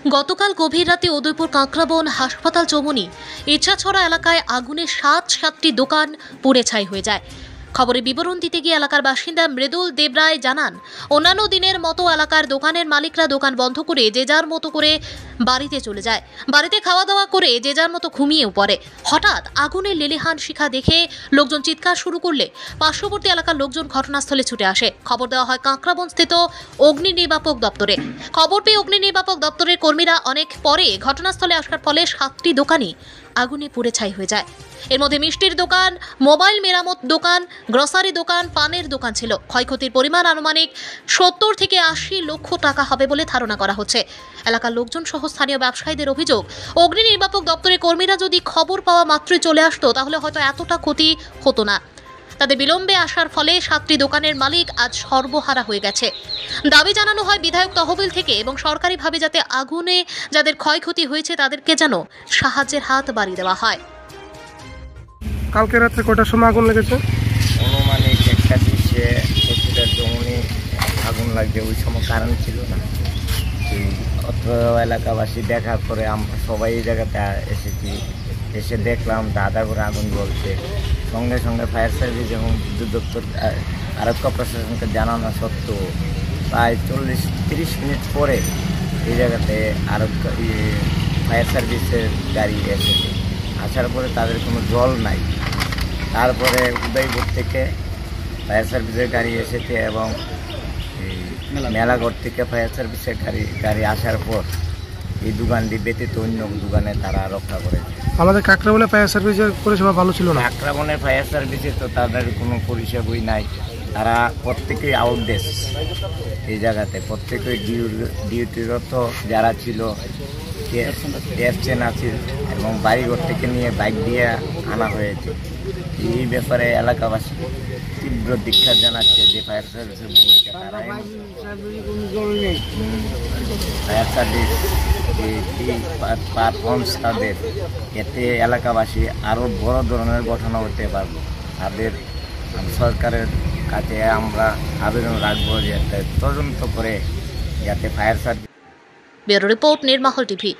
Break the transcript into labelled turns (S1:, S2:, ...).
S1: গতকাল গভীর রাতে উদয়পুর কাঁকড়াবন হাসপাতাল চৌমুহনী ইচ্ছাছড়া এলাকায় আগুনে সাতটি দোকান পুড়ে ছাই হয়ে যায়। খবরের বিবরণ দিতে গিয়ে এলাকার বাসিন্দা মৃদুল দেবরায় জানান, অন্যান্য দিনের মতো এলাকার দোকানের মালিকরা দোকান বন্ধ করে যে যার মতো করে বাড়িতে চলে যায়। বাড়িতে খাওয়া দাওয়া করে যে যার মতো ঘুমিয়েও পড়ে। হঠাৎ আগুনের লেলিহান শিখা দেখে লোকজন চিৎকার শুরু করলে পার্শ্ববর্তী এলাকার লোকজন ঘটনাস্থলে ছুটে আসে। খবর দেওয়া হয় কাঁকড়াবন স্থিত অগ্নি নির্বাপক দপ্তরে। খবর পেয়ে অগ্নি নির্বাপক দপ্তরের কর্মীরা অনেক পরে ঘটনাস্থলে আসার ফলে 7টি দোকানই আগুনে পুড়ে ছাই হয়ে যায়। এর মধ্যে মিষ্টির দোকান, মোবাইল মেরামত দোকান, গ্রসারি দোকান, পানের দোকান ছিল। ক্ষয়ক্ষতির পরিমাণ আনুমানিক 70 থেকে 80 লক্ষ টাকা হবে বলে ধারণা করা হচ্ছে। এলাকার লোকজন সহ স্থানীয় ব্যবসায়ীদের অভিযোগ, অগ্নি নির্বাপক দপ্তরের কর্মীরা যদি খবর পাওয়া মাত্রই চলে আসতো তাহলে হয়তো এতটা ক্ষতি হতো না। তাদের বিলম্বে আসার ফলে 7টি দোকানের মালিক আজ সর্বহারা হয়ে গেছে। দাবি জানানো হয় বিধায়ক তহবিল থেকে এবং সরকারিভাবে যাতে আগুনে যাদের ক্ষয়ক্ষতি হয়েছে তাদেরকে যেন সাহায্যের হাত বাড়িয়ে দেওয়া হয়।
S2: কালকে রাত্রে কয়টার সময় আগুন লেগেছে?
S3: অনুমানিক 1:20 হসপিটাল চৌমুহনী আগুন লাগছে। ওই সময় কারেন্ট ছিল না। অত্র এলাকাবাসী দেখার পরে আমরা সবাই এই জায়গাতে এসেছি। এসে দেখলাম আধা করে আগুন জ্বলছে। সঙ্গে সঙ্গে ফায়ার সার্ভিস এবং বিদ্যুৎ দপ্তর আরক্ষা প্রশাসনকে জানানো সত্ত্বেও প্রায় 40-30 মিনিট পরে এই জায়গাতে ফায়ার সার্ভিসের গাড়ি এসেছে। আসার পরে তাদের কোনো জল নাই। তারপরে উদয়পুর থেকে ফায়ার সার্ভিসের গাড়ি এসেছে এবং মেলাঘর থেকে ফায়ার সার্ভিসের গাড়ি আসার পর এই দোকানটি ব্যতীত অন্য দোকানে তারা রক্ষা করেছে।
S2: আমাদের কাঁকড়াবনে ফায়ার সার্ভিসের পরিষেবা ভালো ছিল না।
S3: কাঁকড়াবনের ফায়ার সার্ভিসে তো তাদের কোনো পরিষেবাই নাই। তারা প্রত্যেকেই আউটডেস এই জায়গাতে, প্রত্যেকেই ডিউটিরত যারা ছিল আছে এবং বাড়িঘর থেকে নিয়ে বাইক দিয়ে আনা হয়েছে। এই ব্যাপারে এলাকাবাসী তীব্র ধিক্কার জানাচ্ছে যে ফায়ার সার্ভিসের ভূমিকা ফায়ার সার্ভিস পারফর্মস তাদের, এতে এলাকাবাসী আরও বড় ধরনের ঘটনা হতে পারবে। তাদের সরকারের কাছে আমরা আবেদন রাখবো যে তদন্ত করে যাতে fire service.
S1: Bureau report, নির্মহল TV.